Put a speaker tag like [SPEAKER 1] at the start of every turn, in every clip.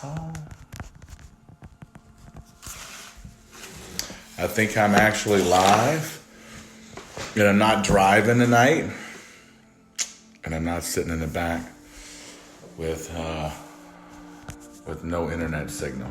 [SPEAKER 1] I think I'm actually live, and I'm not driving tonight, and I'm not sitting in the back with no internet signal.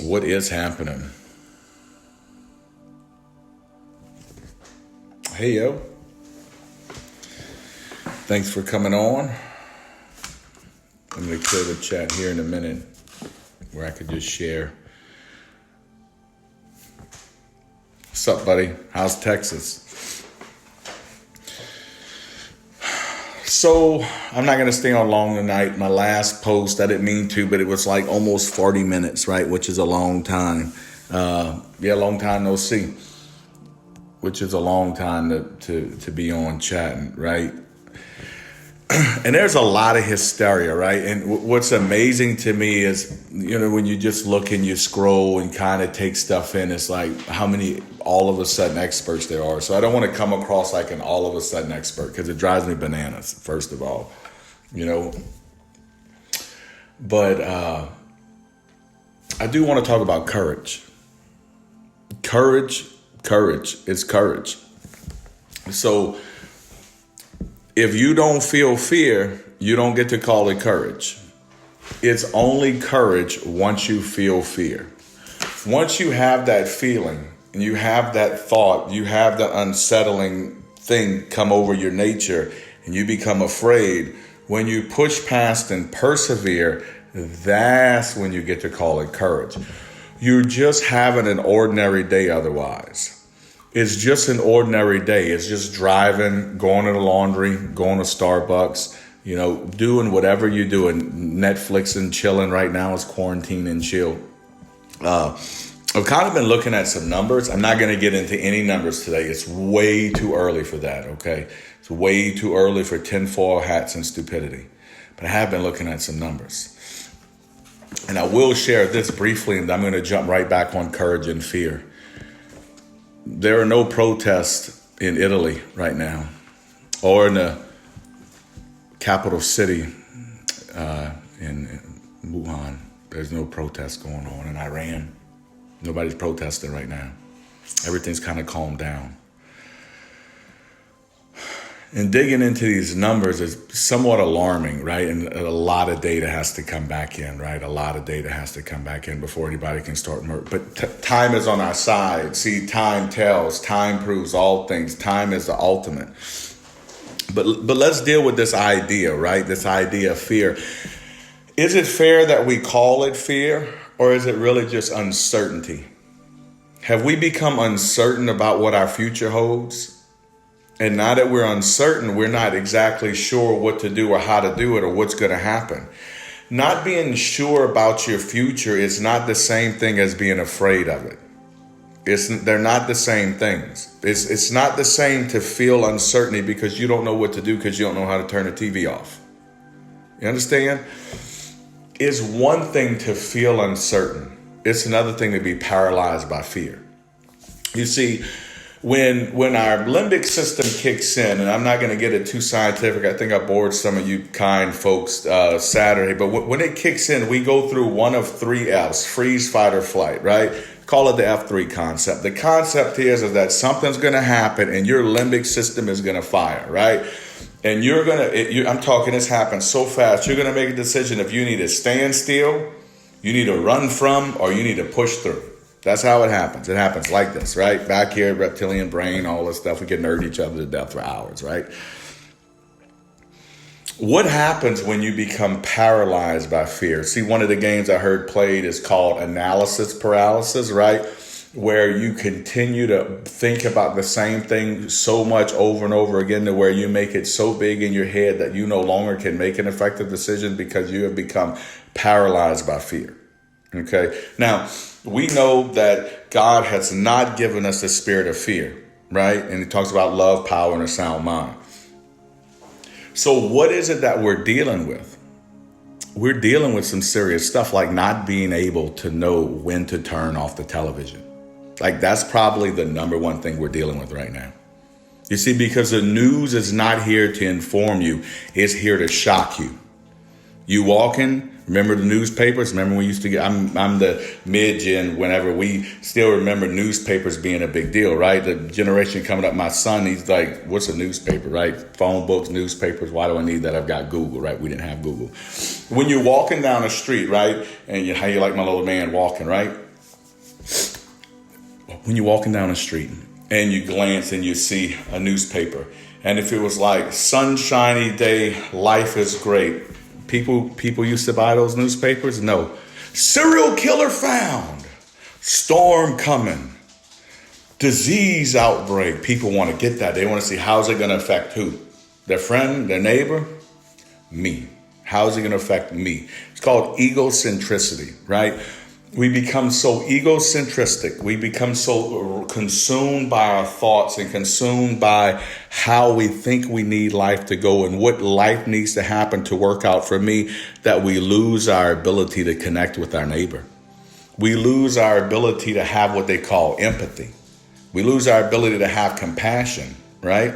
[SPEAKER 1] What is happening? Hey, yo. Thanks for coming on. I'm going to clear the chat here in a minute where I could just share. What's up, buddy? How's Texas? So I'm not going to stay on long tonight. My last post, I didn't mean to, but it was like almost 40 minutes, right? Which is a long time. Long time no see. Which is a long time to be on chatting, right? And there's a lot of hysteria, right? And what's amazing to me is, when you just look and you scroll and kind of take stuff in, it's like how many all of a sudden experts there are. So I don't want to come across like an all of a sudden expert because it drives me bananas, first of all, But I do want to talk about courage. Courage is courage. So if you don't feel fear, you don't get to call it courage. It's only courage once you feel fear. Once you have that feeling and you have that thought, you have the unsettling thing come over your nature and you become afraid, when you push past and persevere, that's when you get to call it courage. You're just having an ordinary day otherwise. It's just an ordinary day. It's just driving, going to the laundry, going to Starbucks, doing whatever you're doing. Netflix and chilling right now is quarantine and chill. I've kind of been looking at some numbers. I'm not going to get into any numbers today. It's way too early for that, okay? It's way too early for tinfoil hats and stupidity. But I have been looking at some numbers. And I will share this briefly, and I'm going to jump right back on courage and fear. There are no protests in Italy right now, or in the capital city in Wuhan. There's no protests going on in Iran. Nobody's protesting right now. Everything's kind of calmed down. And digging into these numbers is somewhat alarming, right? And a lot of data has to come back in, right? A lot of data has to come back in before anybody can start. But time is on our side. See, time tells. Time proves all things. Time is the ultimate. But let's deal with this idea, right? This idea of fear. Is it fair that we call it fear, or is it really just uncertainty? Have we become uncertain about what our future holds? And now that we're uncertain, we're not exactly sure what to do or how to do it or what's going to happen. Not being sure about your future is not the same thing as being afraid of it. They're not the same things. It's not the same to feel uncertainty because you don't know what to do because you don't know how to turn the TV off. You understand? It's one thing to feel uncertain. It's another thing to be paralyzed by fear. You see, when our limbic system kicks in, and I'm not going to get it too scientific. I think I bored some of you kind folks Saturday. But when it kicks in, we go through one of three F's: freeze, fight, or flight, right? Call it the F3 concept. The concept is that something's going to happen and your limbic system is going to fire, right? And I'm talking, this happens so fast. You're going to make a decision if you need to stand still, you need to run from, or you need to push through. That's how it happens. It happens like this, right? Back here, reptilian brain, all this stuff. We can nerd each other to death for hours, right? What happens when you become paralyzed by fear? See, one of the games I heard played is called analysis paralysis, right? where you continue to think about the same thing so much over and over again to where you make it so big in your head that you no longer can make an effective decision because you have become paralyzed by fear. Okay. Now, we know that God has not given us the spirit of fear, right? And he talks about love, power, and a sound mind. So what is it that we're dealing with? We're dealing with some serious stuff, like not being able to know when to turn off the television. Like, that's probably the number one thing we're dealing with right now. You see, because the news is not here to inform you. It's here to shock you. You walking, remember the newspapers? Remember we used to get, I'm the mid-gen, whenever we still remember newspapers being a big deal, right? The generation coming up, my son, he's like, what's a newspaper, right? Phone books, newspapers, why do I need that? I've got Google, right? We didn't have Google. When you're walking down the street, right? And how you like my little man walking, right? When you're walking down the street and you glance and you see a newspaper, and if it was like sunshiny day, life is great. People used to buy those newspapers. No. Serial killer found. Storm coming. Disease outbreak. People want to get that. They want to see, how's it going to affect who? Their friend, their neighbor? Me. How's it going to affect me? It's called egocentricity, right? We become so egocentristic. We become so consumed by our thoughts and consumed by how we think we need life to go and what life needs to happen to work out for me, that we lose our ability to connect with our neighbor. We lose our ability to have what they call empathy. We lose our ability to have compassion, right?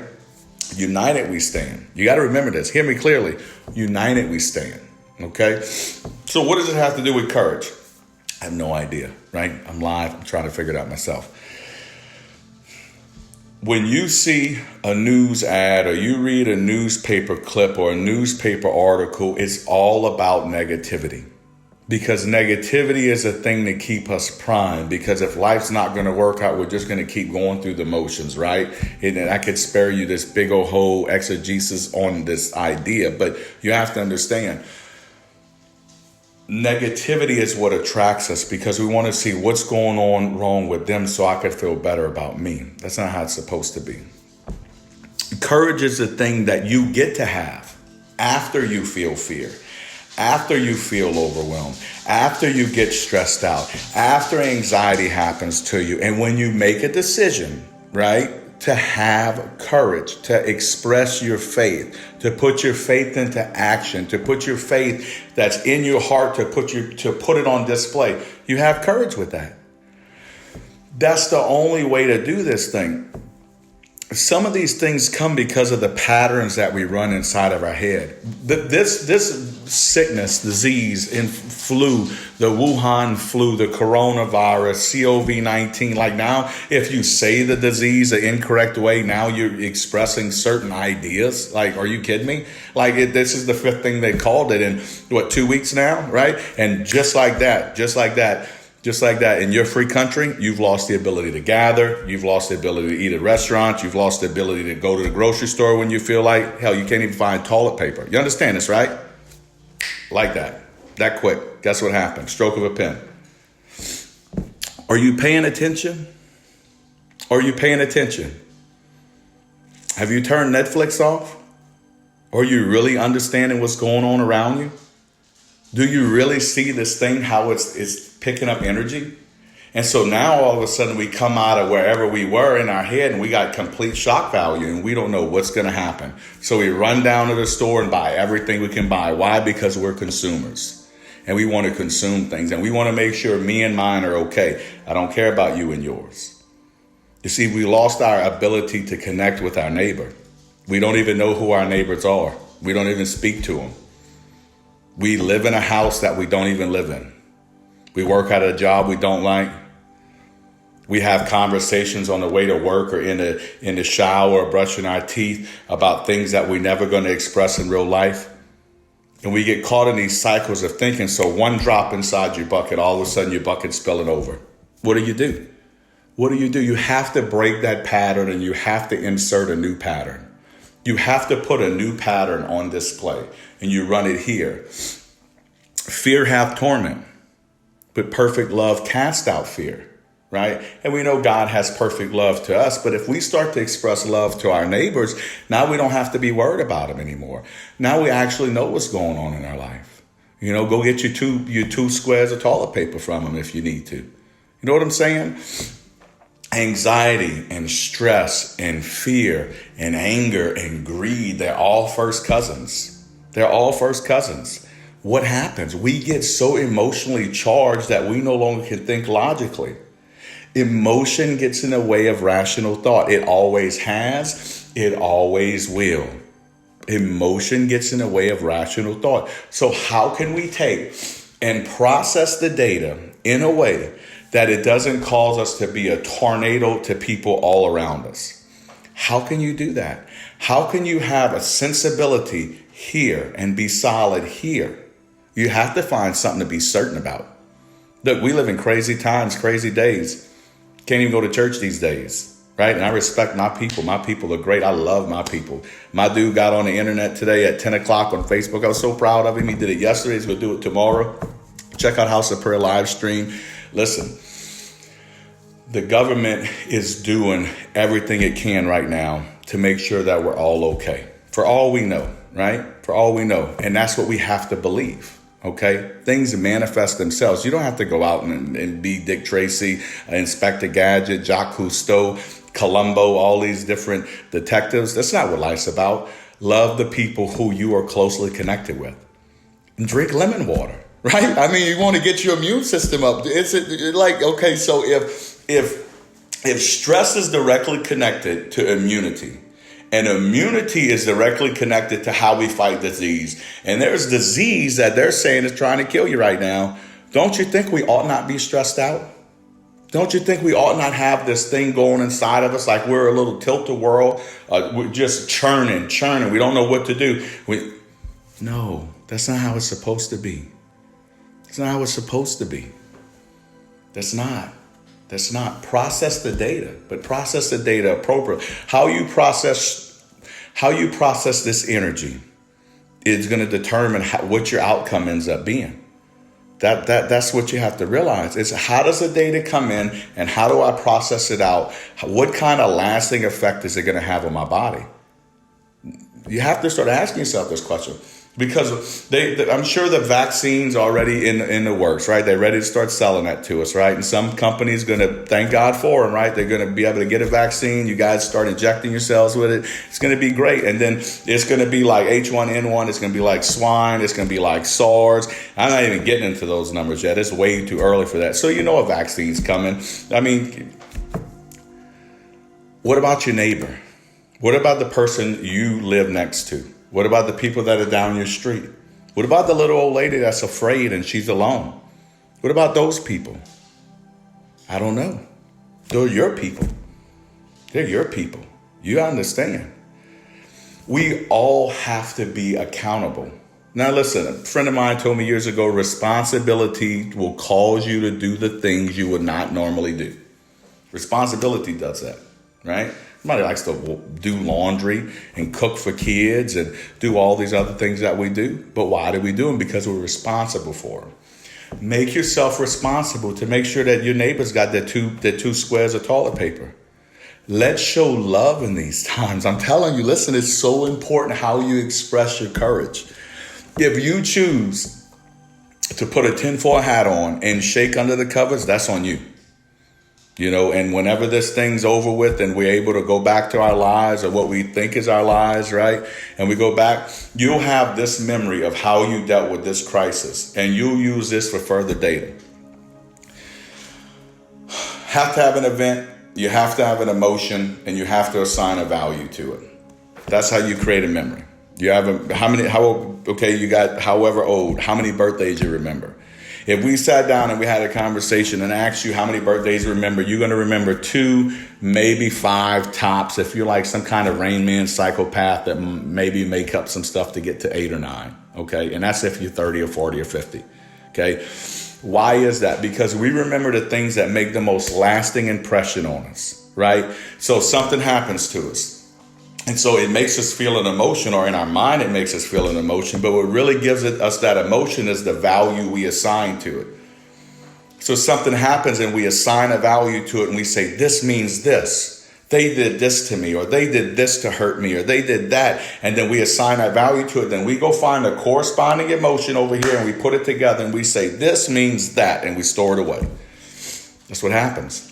[SPEAKER 1] United we stand. You got to remember this. Hear me clearly. United we stand. Okay? So what does it have to do with courage? I have no idea, right? I'm live. I'm trying to figure it out myself. When you see a news ad or you read a newspaper clip or a newspaper article, it's all about negativity. Because negativity is a thing to keep us primed. Because if life's not going to work out, we're just going to keep going through the motions, right? And I could spare you this big old whole exegesis on this idea, but you have to understand, negativity is what attracts us because we want to see what's going on wrong with them so I could feel better about me. That's not how it's supposed to be. Courage is the thing that you get to have after you feel fear, after you feel overwhelmed, after you get stressed out, after anxiety happens to you. And when you make a decision, right, to have courage, to express your faith, to put your faith into action, to put your faith that's in your heart, to put it on display. You have courage with that. That's the only way to do this thing. Some of these things come because of the patterns that we run inside of our head. This sickness, disease, and flu, the Wuhan flu, the coronavirus, COVID-19, like now, if you say the disease the incorrect way, now you're expressing certain ideas. Like, are you kidding me? Like, this is the fifth thing they called it in, 2 weeks now, right? And just like that, in your free country, you've lost the ability to gather. You've lost the ability to eat at restaurants. You've lost the ability to go to the grocery store when you feel like, hell, you can't even find toilet paper. You understand this, right? Like that quick. Guess what happened? Stroke of a pen. Are you paying attention? Are you paying attention? Have you turned Netflix off? Are you really understanding what's going on around you? Do you really see this thing, how it's picking up energy? And so now all of a sudden we come out of wherever we were in our head and we got complete shock value and we don't know what's going to happen. So we run down to the store and buy everything we can buy. Why? Because we're consumers and we want to consume things and we want to make sure me and mine are okay. I don't care about you and yours. You see, we lost our ability to connect with our neighbor. We don't even know who our neighbors are. We don't even speak to them. We live in a house that we don't even live in. We work at a job we don't like. We have conversations on the way to work or in the shower or brushing our teeth about things that we're never going to express in real life. And we get caught in these cycles of thinking. So one drop inside your bucket, all of a sudden your bucket's spilling over. What do? What do? You have to break that pattern and you have to insert a new pattern. You have to put a new pattern on display and you run it here. Fear hath torment, but perfect love cast out fear. right? And we know God has perfect love to us. But if we start to express love to our neighbors, now we don't have to be worried about them anymore. Now we actually know what's going on in our life. Go get your two squares of toilet paper from them if you need to. You know what I'm saying? Anxiety and stress and fear and anger and greed, they're all first cousins. They're all first cousins. What happens? We get so emotionally charged that we no longer can think logically. Emotion gets in the way of rational thought. It always has. It always will. Emotion gets in the way of rational thought. So how can we take and process the data in a way that it doesn't cause us to be a tornado to people all around us? How can you do that? How can you have a sensibility here and be solid here? You have to find something to be certain about. Look, we live in crazy times, crazy days. Can't even go to church these days, right? And I respect my people. My people are great. I love my people. My dude got on the internet today at 10 o'clock on Facebook. I was so proud of him. He did it yesterday. He's going to do it tomorrow. Check out House of Prayer live stream. Listen, the government is doing everything it can right now to make sure that we're all okay. For all we know, right? For all we know. And that's what we have to believe. Okay, things manifest themselves. You don't have to go out and be Dick Tracy, Inspector Gadget, Jacques Cousteau, Columbo, all these different detectives. That's not what life's about. Love the people who you are closely connected with. And drink lemon water, right? I mean, you want to get your immune system up. It's like, okay, so if stress is directly connected to immunity, and immunity is directly connected to how we fight disease. And there's disease that they're saying is trying to kill you right now. Don't you think we ought not be stressed out? Don't you think we ought not have this thing going inside of us like we're a little tilt-a-whirl? We're just churning. We don't know what to do. No, that's not how it's supposed to be. It's not how it's supposed to be. That's not. Process the data, but process the data appropriately. How you process this energy is going to determine what your outcome ends up being. That's what you have to realize. It's how does the data come in and how do I process it out? What kind of lasting effect is it going to have on my body? You have to start asking yourself this question. Because I'm sure the vaccine's already in the works, right? They're ready to start selling that to us, right? And some companies going to, thank God for them, right? They're going to be able to get a vaccine. You guys start injecting yourselves with it. It's going to be great. And then it's going to be like H1N1. It's going to be like swine. It's going to be like SARS. I'm not even getting into those numbers yet. It's way too early for that. So you know a vaccine's coming. I mean, what about your neighbor? What about the person you live next to? What about the people that are down your street? What about the little old lady that's afraid and she's alone? What about those people? I don't know. They're your people. They're your people. You understand. We all have to be accountable. Now listen, a friend of mine told me years ago, responsibility will cause you to do the things you would not normally do. Responsibility does that, right? Somebody likes to do laundry and cook for kids and do all these other things that we do. But why do we do them? Because we're responsible for them. Make yourself responsible to make sure that your neighbor's got their two squares of toilet paper. Let's show love in these times. I'm telling you, listen, it's so important how you express your courage. If you choose to put a tinfoil hat on and shake under the covers, that's on you. And whenever this thing's over with and we're able to go back to our lives or what we think is our lives, right? And we go back, you'll have this memory of how you dealt with this crisis and you'll use this for further data. Have to have an event, you have to have an emotion, and you have to assign a value to it. That's how you create a memory. You have you got however old, how many birthdays you remember. If we sat down and we had a conversation and asked you how many birthdays you remember, you're going to remember 2, maybe 5 tops. If you're like some kind of Rain Man psychopath that maybe make up some stuff to get to 8 or 9. Okay. And that's if you're 30 or 40 or 50. Okay. Why is that? Because we remember the things that make the most lasting impression on us. Right. So something happens to us. And so it makes us feel an emotion, or in our mind, it makes us feel an emotion. But what really gives us that emotion is the value we assign to it. So something happens and we assign a value to it and we say, this means this. They did this to me, or they did this to hurt me, or they did that. And then we assign that value to it. Then we go find a corresponding emotion over here and we put it together and we say, this means that, and we store it away. That's what happens.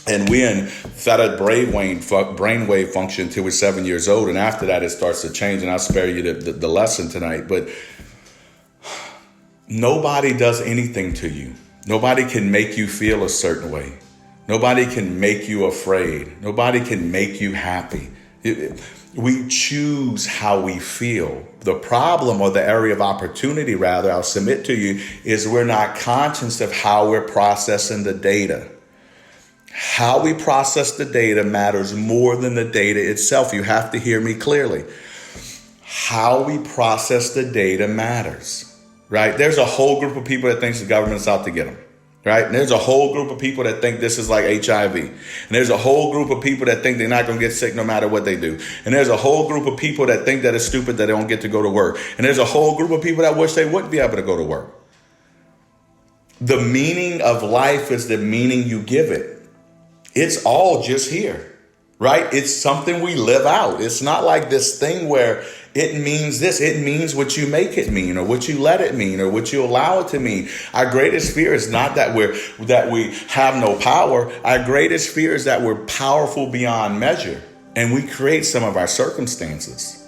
[SPEAKER 1] And we in theta brainwave function until we're 7 years old. And after that, it starts to change. And I'll spare you the lesson tonight. But nobody does anything to you. Nobody can make you feel a certain way. Nobody can make you afraid. Nobody can make you happy. We choose how we feel. The problem, or the area of opportunity, rather, I'll submit to you, is we're not conscious of how we're processing the data. How we process the data matters more than the data itself. You have to hear me clearly. How we process the data matters, right? There's a whole group of people that thinks the government's out to get them. Right? And there's a whole group of people that think this is like HIV. And there's a whole group of people that think they're not going to get sick no matter what they do. And there's a whole group of people that think that it's stupid that they don't get to go to work. And there's a whole group of people that wish they wouldn't be able to go to work. The meaning of life is the meaning you give it. It's all just here. Right? It's something we live out. It's not like this thing where it means this. It means what you make it mean, or what you let it mean, or what you allow it to mean. Our greatest fear is not that we have no power. Our greatest fear is that we're powerful beyond measure, and we create some of our circumstances.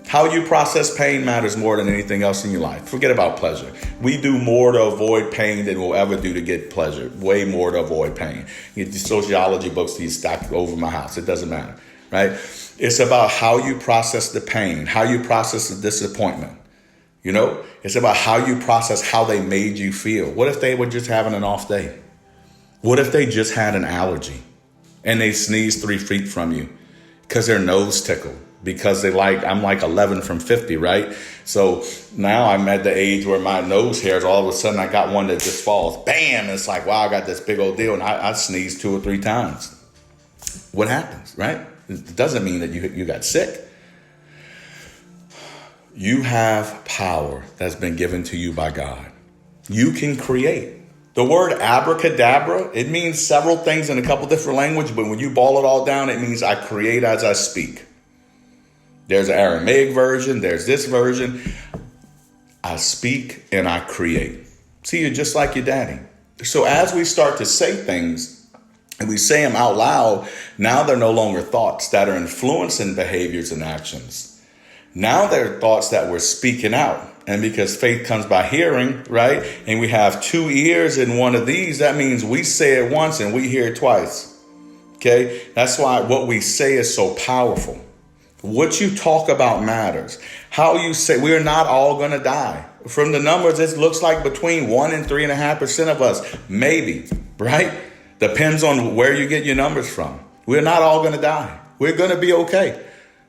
[SPEAKER 1] How you process pain matters more than anything else in your life. Forget about pleasure. We do more to avoid pain than we'll ever do to get pleasure. Way more to avoid pain. You get the sociology books that you stack over my house. It doesn't matter, right? It's about how you process the pain, how you process the disappointment. You know, it's about how you process how they made you feel. What if they were just having an off day? What if they just had an allergy and they sneezed 3 feet from you because their nose tickled? Because I'm like 11 from 50, right? So now I'm at the age where my nose hairs, all of a sudden I got one that just falls. Bam! And it's like, wow, I got this big old deal. And I sneezed 2 or 3 times. What happens, right? It doesn't mean that you got sick. You have power that's been given to you by God. You can create. The word abracadabra, it means several things in a couple different languages, but when you boil it all down, it means I create as I speak. There's an Aramaic version. There's this version. I speak and I create. See, you're just like your daddy. So as we start to say things and we say them out loud, now they're no longer thoughts that are influencing behaviors and actions. Now they're thoughts that we're speaking out. And because faith comes by hearing, right? And we have 2 ears in one of these, that means we say it once and we hear it twice. Okay? That's why what we say is so powerful. What you talk about matters. How you say, we're not all going to die. From the numbers, it looks like between 1 and 3.5% of us, maybe, right? Depends on where you get your numbers from. We're not all going to die. We're going to be okay.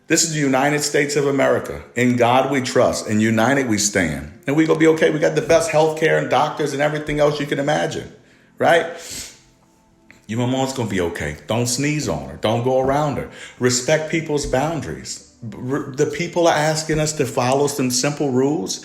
[SPEAKER 1] This is the United States of America. In God we trust. In united we stand. And we're going to be okay. We got the best healthcare and doctors and everything else you can imagine, right? Your mom's going to be okay. Don't sneeze on her. Don't go around her. Respect people's boundaries. The people are asking us to follow some simple rules.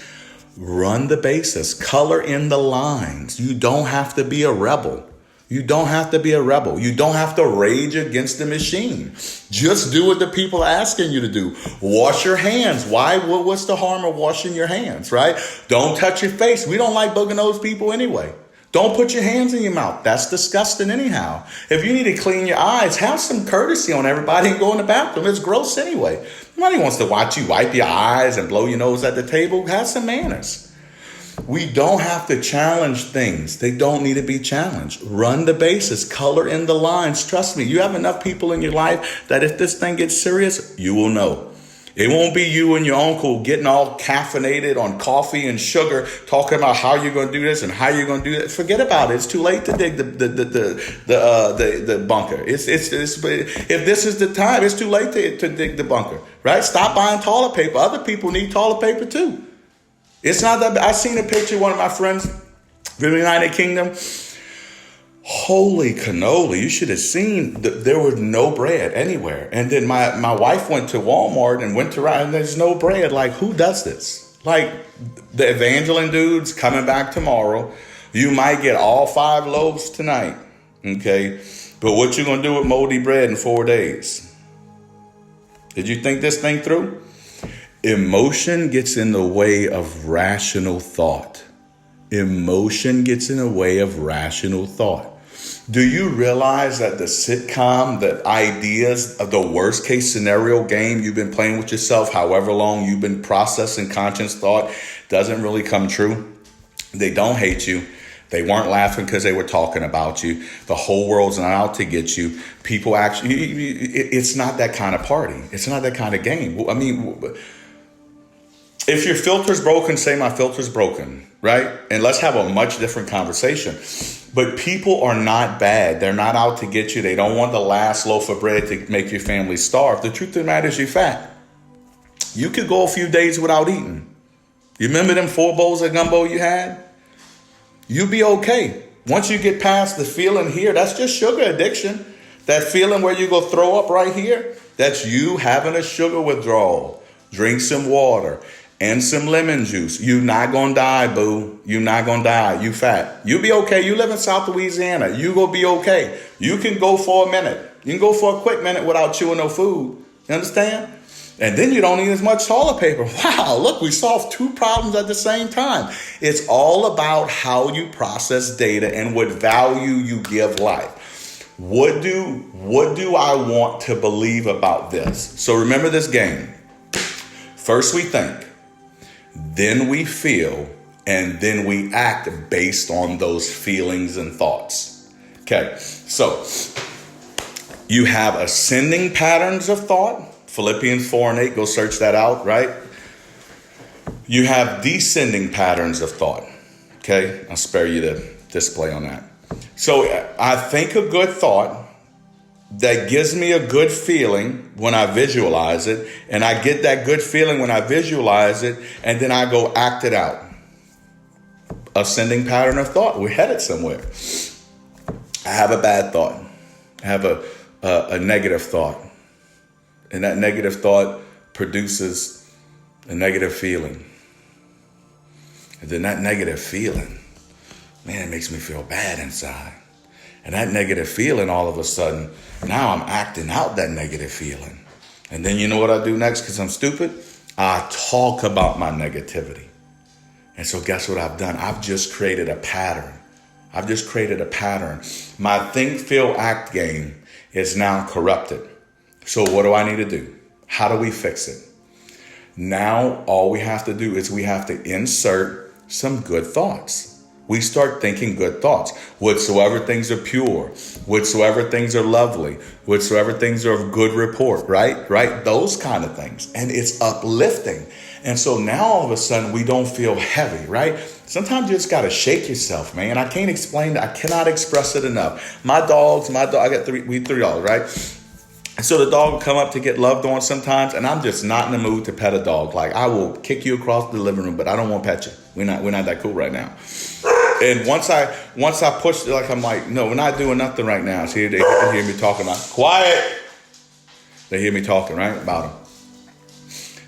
[SPEAKER 1] Run the bases. Color in the lines. You don't have to be a rebel. You don't have to be a rebel. You don't have to rage against the machine. Just do what the people are asking you to do. Wash your hands. Why? What's the harm of washing your hands, right? Don't touch your face. We don't like booger-nosed people anyway. Don't put your hands in your mouth. That's disgusting anyhow. If you need to clean your eyes, have some courtesy on everybody and go in the bathroom. It's gross anyway. Nobody wants to watch you wipe your eyes and blow your nose at the table. Have some manners. We don't have to challenge things. They don't need to be challenged. Run the bases. Color in the lines. Trust me, you have enough people in your life that if this thing gets serious, you will know. It won't be you and your uncle getting all caffeinated on coffee and sugar, talking about how you're going to do this and how you're going to do that. Forget about it. It's too late to dig the bunker. If this is the time, it's too late to dig the bunker, right? Stop buying toilet paper. Other people need toilet paper too. It's not that bad. I seen a picture of one of my friends from the United Kingdom. Holy cannoli, you should have seen there was no bread anywhere. And then my wife went to Walmart and went to and there's no bread. Like, who does this? Like the Evangeline dudes coming back tomorrow. You might get all 5 loaves tonight, okay? But what you going to do with moldy bread in 4 days? Did you think this thing through? Emotion gets in the way of rational thought. Emotion gets in the way of rational thought. Do you realize that the sitcom, the ideas of the worst case scenario game you've been playing with yourself, however long you've been processing conscious thought, doesn't really come true? They don't hate you. They weren't laughing because they were talking about you. The whole world's not out to get you. People actually, it's not that kind of party. It's not that kind of game. I mean, if your filter's broken, say my filter's broken, right? And let's have a much different conversation. But people are not bad. They're not out to get you. They don't want the last loaf of bread to make your family starve. The truth of the matter is you're fat. You could go a few days without eating. You remember them 4 bowls of gumbo you had? You'll be okay. Once you get past the feeling here, that's just sugar addiction. That feeling where you go throw up right here, that's you having a sugar withdrawal. Drink some water and some lemon juice. You're not going to die, boo. You're not going to die. You fat. You'll be okay. You live in South Louisiana. You going to be okay. You can go for a minute. You can go for a quick minute without chewing no food. You understand? And then you don't need as much toilet paper. Wow, look, we solved 2 problems at the same time. It's all about how you process data and what value you give life. What do I want to believe about this? So remember this game. First we think, then we feel, and then we act based on those feelings and thoughts. Okay, so you have ascending patterns of thought. Philippians 4:8, go search that out, right? You have descending patterns of thought. Okay, I'll spare you the display on that. So I think a good thought that gives me a good feeling when I visualize it, and I get that good feeling when I visualize it, and then I go act it out. Ascending pattern of thought. We're headed somewhere. I have a bad thought. I have a negative thought. And that negative thought produces a negative feeling. And then that negative feeling, man, it makes me feel bad inside. And that negative feeling, all of a sudden, now I'm acting out that negative feeling. And then you know what I do next because I'm stupid? I talk about my negativity. And so guess what I've done? I've just created a pattern. My think, feel, act game is now corrupted. So what do I need to do? How do we fix it? Now, all we have to do is we have to insert some good thoughts. We start thinking good thoughts. Whatsoever things are pure, whatsoever things are lovely, whatsoever things are of good report, right? Those kind of things. And it's uplifting. And so now all of a sudden we don't feel heavy, right? Sometimes you just got to shake yourself, man. I can't explain that. I cannot express it enough. My dog, I got 3 dogs, right? So the dog will come up to get loved on sometimes, and I'm just not in the mood to pet a dog. Like, I will kick you across the living room, but I don't want to pet you. We're not that cool right now. And once I push, like, I'm like, no, we're not doing nothing right now. See, they hear me talking about quiet. They hear me talking, right, about them.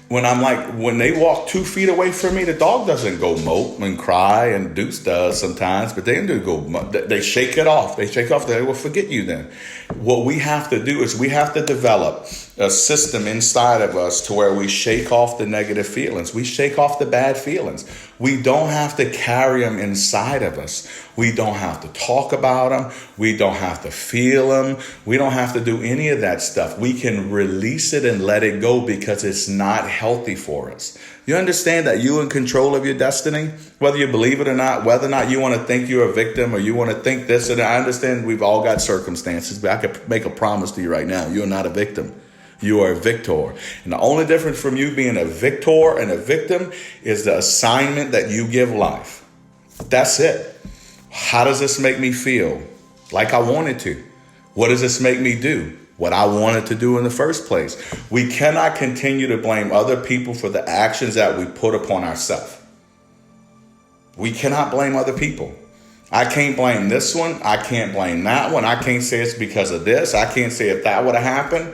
[SPEAKER 1] When they walk 2 feet away from me, the dog doesn't go mope and cry, and Deuce does sometimes, but they do go. They shake it off. They will forget you then. What we have to do is we have to develop a system inside of us to where we shake off the negative feelings. We shake off the bad feelings. We don't have to carry them inside of us. We don't have to talk about them. We don't have to feel them. We don't have to do any of that stuff. We can release it and let it go because it's not healthy for us. You understand that you're in control of your destiny, whether you believe it or not, whether or not you want to think you're a victim or you want to think this or that. I understand we've all got circumstances, but I could make a promise to you right now. You're not a victim. You are a victor. And the only difference from you being a victor and a victim is the assignment that you give life. That's it. How does this make me feel? Like I wanted to. What does this make me do? What I wanted to do in the first place. We cannot continue to blame other people for the actions that we put upon ourselves. We cannot blame other people. I can't blame this one. I can't blame that one. I can't say it's because of this. I can't say if that would have happened.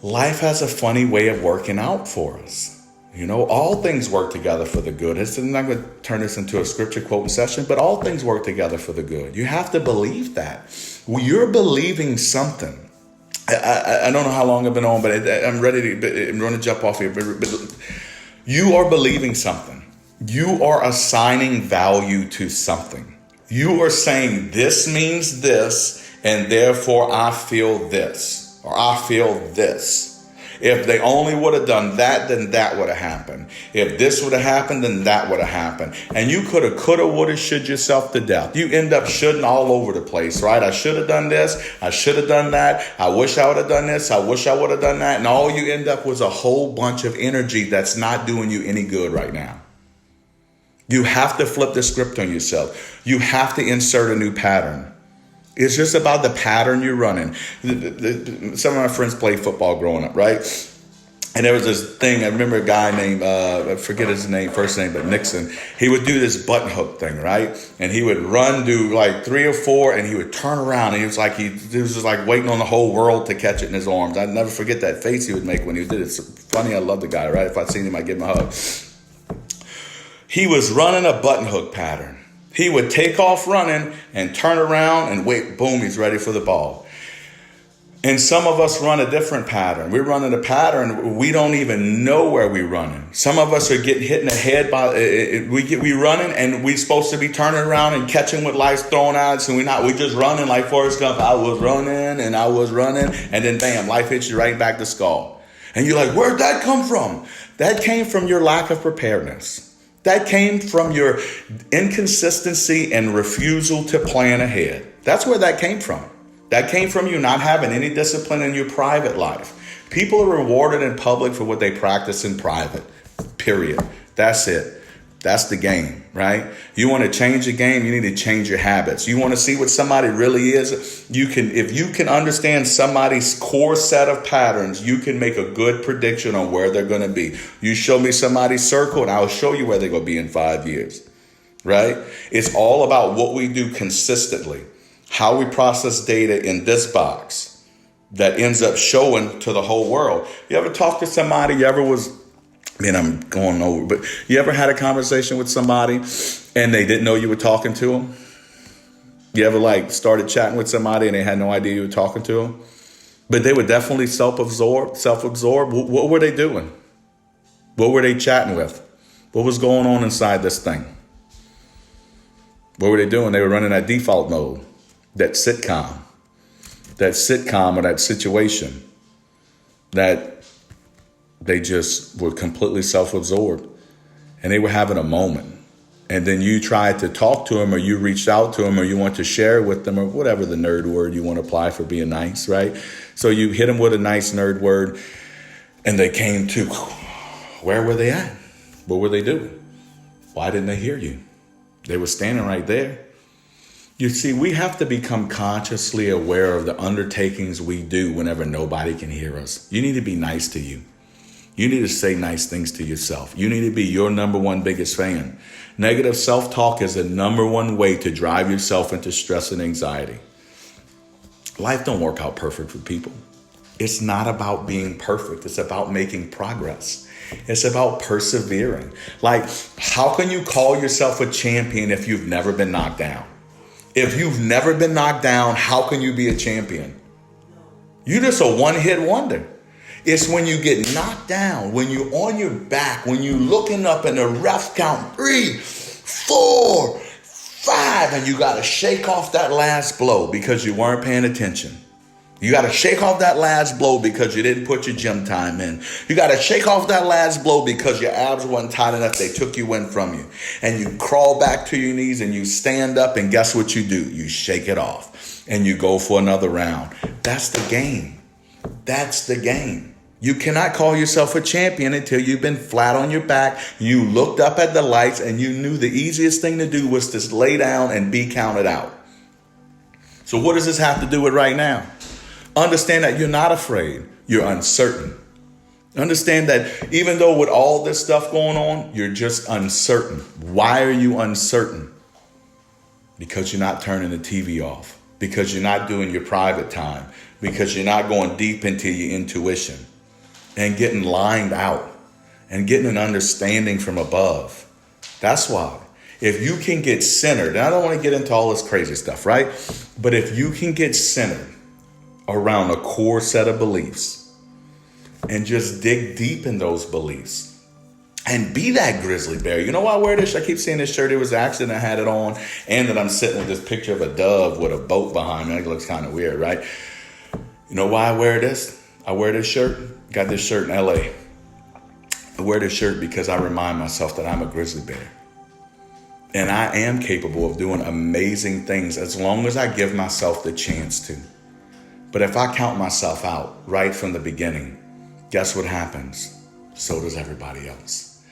[SPEAKER 1] Life has a funny way of working out for us. All things work together for the good. I'm not going to turn this into a scripture quoting session, but all things work together for the good. You have to believe that. You're believing something. I don't know how long I've been on, but I'm going to jump off here. But you are believing something. You are assigning value to something. You are saying this means this, and therefore I feel this, or I feel this. If they only would have done that, then that would have happened. If this would have happened, then that would have happened. And you coulda, woulda, should yourself to death. You end up shoulding all over the place, right? I should have done this. I should have done that. I wish I would have done this. I wish I would have done that. And all you end up was a whole bunch of energy that's not doing you any good right now. You have to flip the script on yourself. You have to insert a new pattern. It's just about the pattern you're running. Some of my friends played football growing up, right? And there was this thing, I remember a guy named, I forget his first name, but Nixon. He would do this button hook thing, right? And he would do like 3 or 4, and he would turn around, and he was just like waiting on the whole world to catch it in his arms. I'd never forget that face he would make when he did it. It's funny, I love the guy, right? If I'd seen him, I'd give him a hug. He was running a button hook pattern. He would take off running and turn around and wait, boom, he's ready for the ball. And some of us run a different pattern. We're running a pattern, we don't even know where we're running. Some of us are getting hit in the head by, we running and we're supposed to be turning around and catching what life's throwing at us, and we just running like Forrest Gump. I was running, and then bam, life hits you right back to skull. And you're like, where'd that come from? That came from your lack of preparedness. That came from your inconsistency and refusal to plan ahead. That's where that came from. That came from you not having any discipline in your private life. People are rewarded in public for what they practice in private, period. That's it. That's the game, right? You want to change the game, you need to change your habits. You want to see what somebody really is, if you can understand somebody's core set of patterns, you can make a good prediction on where they're going to be. You show me somebody's circle and I'll show you where they're going to be in 5 years, right? It's all about what we do consistently, how we process data in this box that ends up showing to the whole world. You ever talk to somebody, I'm going over, but you ever had a conversation with somebody and they didn't know you were talking to them? You ever started chatting with somebody and they had no idea you were talking to them? But they were definitely self-absorbed. What were they doing? What were they chatting with? What was going on inside this thing? What were they doing? They were running that default mode, that sitcom or that situation that they just were completely self-absorbed, and they were having a moment. And then you tried to talk to them, or you reached out to them, or you want to share with them, or whatever the nerd word you want to apply for being nice, right? So you hit them with a nice nerd word, and they came to, where were they at? What were they doing? Why didn't they hear you? They were standing right there. You see, we have to become consciously aware of the undertakings we do whenever nobody can hear us. You need to be nice to you. You need to say nice things to yourself. You need to be your number one biggest fan. Negative self-talk is the number one way to drive yourself into stress and anxiety. Life don't work out perfect for people. It's not about being perfect. It's about making progress. It's about persevering. How can you call yourself a champion if you've never been knocked down? If you've never been knocked down, how can you be a champion? You're just a one-hit wonder. It's when you get knocked down, when you're on your back, when you're looking up and the refs count 3, 4, 5, and you got to shake off that last blow because you weren't paying attention. You got to shake off that last blow because you didn't put your gym time in. You got to shake off that last blow because your abs weren't tight enough. They took you in from you. And you crawl back to your knees and you stand up, and guess what you do? You shake it off and you go for another round. That's the game. That's the game. You cannot call yourself a champion until you've been flat on your back. You looked up at the lights and you knew the easiest thing to do was to lay down and be counted out. So what does this have to do with right now? Understand that you're not afraid. You're uncertain. Understand that even though with all this stuff going on, you're just uncertain. Why are you uncertain? Because you're not turning the TV off. Because you're not doing your private time. Because you're not going deep into your intuition and getting lined out and getting an understanding from above. That's why. If you can get centered, and I don't want to get into all this crazy stuff, right? But if you can get centered around a core set of beliefs and just dig deep in those beliefs and be that grizzly bear. You know why I wear this? I keep seeing this shirt. It was an accident I had it on, and that I'm sitting with this picture of a dove with a boat behind me. It looks kind of weird, right? You know why I wear this? I wear this shirt. Got this shirt in LA. I wear this shirt because I remind myself that I'm a grizzly bear. And I am capable of doing amazing things as long as I give myself the chance to. But if I count myself out right from the beginning, guess what happens? So does everybody else.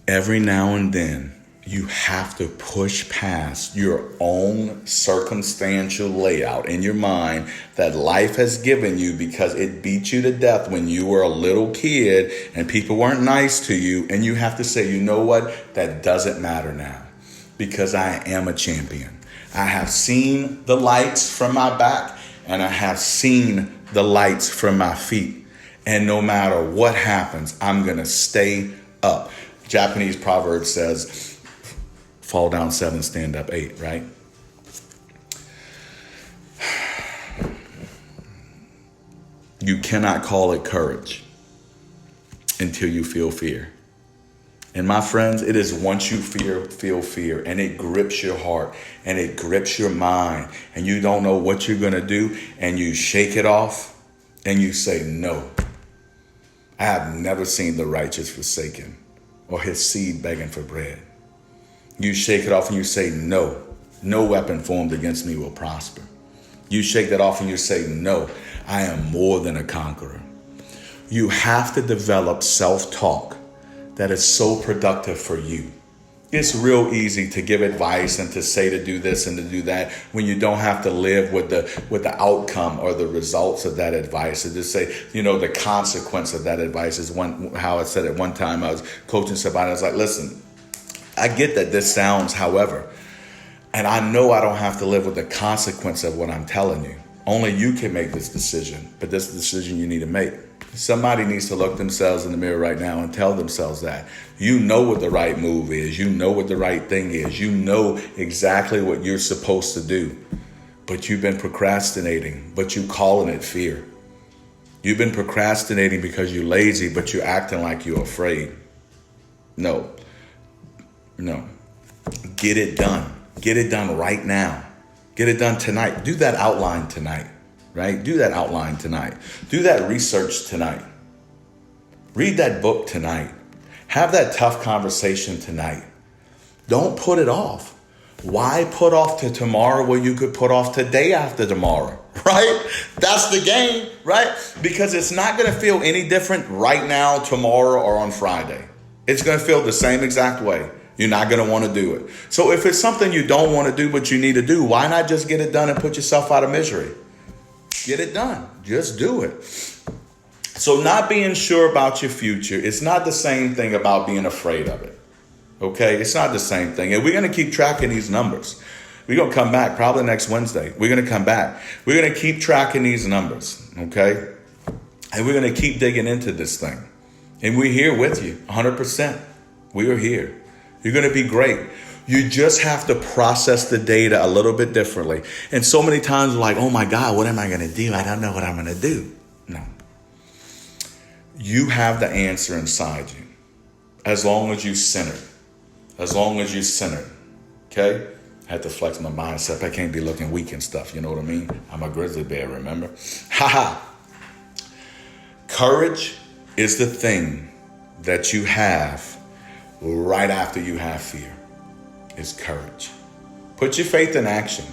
[SPEAKER 1] Every now and then, you have to push past your own circumstantial layout in your mind that life has given you because it beat you to death when you were a little kid and people weren't nice to you. And you have to say, you know what? That doesn't matter now because I am a champion. I have seen the lights from my back and I have seen the lights from my feet. And no matter what happens, I'm going to stay up. Japanese proverb says, fall down 7, stand up 8, right? You cannot call it courage until you feel fear. And my friends, it is once you feel fear and it grips your heart and it grips your mind and you don't know what you're going to do and you shake it off and you say, no, I have never seen the righteous forsaken or his seed begging for bread. You shake it off and you say, no, no weapon formed against me will prosper. You shake that off and you say, no, I am more than a conqueror. You have to develop self-talk that is so productive for you. It's real easy to give advice and to say to do this and to do that when you don't have to live with the outcome or the results of that advice. And just say, the consequence of that advice is how I said it one time. I was coaching somebody. I was like, listen, I get that this sounds, however, and I know I don't have to live with the consequence of what I'm telling you. Only you can make this decision, but this is the decision you need to make. Somebody needs to look themselves in the mirror right now and tell themselves that. You know what the right move is. You know what the right thing is. You know exactly what you're supposed to do, but you've been procrastinating, but you calling it fear. You've been procrastinating because you're lazy, but you're acting like you're afraid. No. Get it done. Get it done right now. Get it done tonight. Do that outline tonight, right? Do that outline tonight. Do that research tonight. Read that book tonight. Have that tough conversation tonight. Don't put it off. Why put off to tomorrow where you could put off to day after tomorrow, right? That's the game, right? Because it's not going to feel any different right now, tomorrow, or on Friday. It's going to feel the same exact way. You're not going to want to do it. So if it's something you don't want to do, but you need to do, why not just get it done and put yourself out of misery? Get it done. Just do it. So not being sure about your future, it's not the same thing about being afraid of it. Okay? It's not the same thing. And we're going to keep tracking these numbers. We're going to come back probably next Wednesday. We're going to come back. We're going to keep tracking these numbers. Okay? And we're going to keep digging into this thing. And we're here with you 100%. We are here. You're going to be great. You just have to process the data a little bit differently. And so many times we're like, oh my God, what am I going to do? I don't know what I'm going to do. No. You have the answer inside you. As long as you centered. As long as you centered. Okay? I had to flex my mindset. I can't be looking weak and stuff. You know what I mean? I'm a grizzly bear, remember? Courage is the thing that you have right after you have fear. Is courage. Put your faith in action.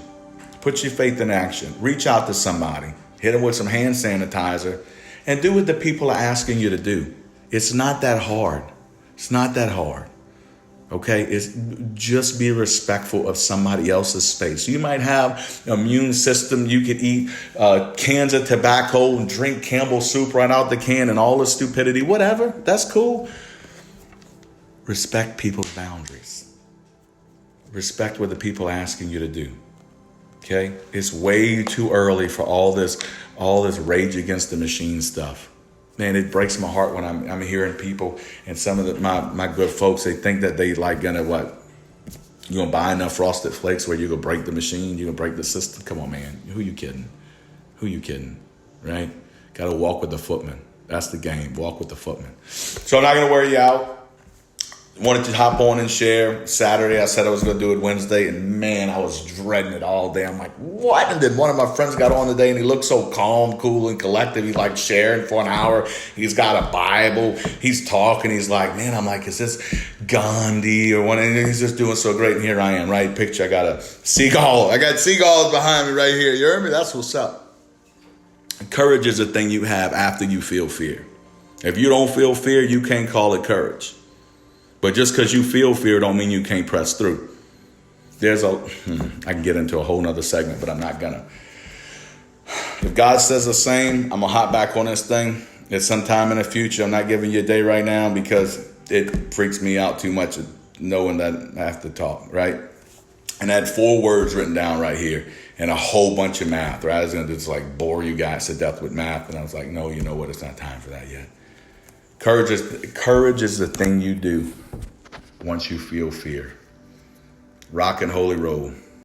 [SPEAKER 1] Put your faith in action. Reach out to somebody. Hit them with some hand sanitizer and do what the people are asking you to do. It's not that hard. It's not that hard. Okay? It's just be respectful of somebody else's space. You might have an immune system. You could eat cans of tobacco and drink Campbell's soup right out the can and all the stupidity, whatever. That's cool. Respect people's boundaries. Respect what the people are asking you to do. Okay? It's way too early for all this rage against the machine stuff. Man, it breaks my heart when I'm hearing people and some of my good folks, they think that they like gonna what? You gonna buy enough Frosted Flakes where you gonna break the machine, you gonna break the system? Come on, man. Who you kidding? Who you kidding? Right? Gotta walk with the footman. That's the game. Walk with the footman. So I'm not gonna wear you out. Wanted to hop on and share Saturday. I said I was going to do it Wednesday, and man, I was dreading it all day. I'm like, what? And then one of my friends got on today, and he looked so calm, cool, and collective. He's like sharing for an hour. He's got a Bible. He's talking. He's like, man, I'm like, is this Gandhi or one? And he's just doing so great. And here I am, right? Picture, I got a seagull. I got seagulls behind me right here. You heard me? That's what's up. Courage is a thing you have after you feel fear. If you don't feel fear, you can't call it courage. But just because you feel fear don't mean you can't press through. I can get into a whole nother segment, but I'm not gonna. If God says the same, I'm gonna hop back on this thing. It's sometime in the future. I'm not giving you a day right now because it freaks me out too much knowing that I have to talk, right? And I had 4 words written down right here and a whole bunch of math, right? I was gonna just like bore you guys to death with math. And I was like, no, you know what? It's not time for that yet. Courage is the thing you do once you feel fear. Rock and Holy Roll.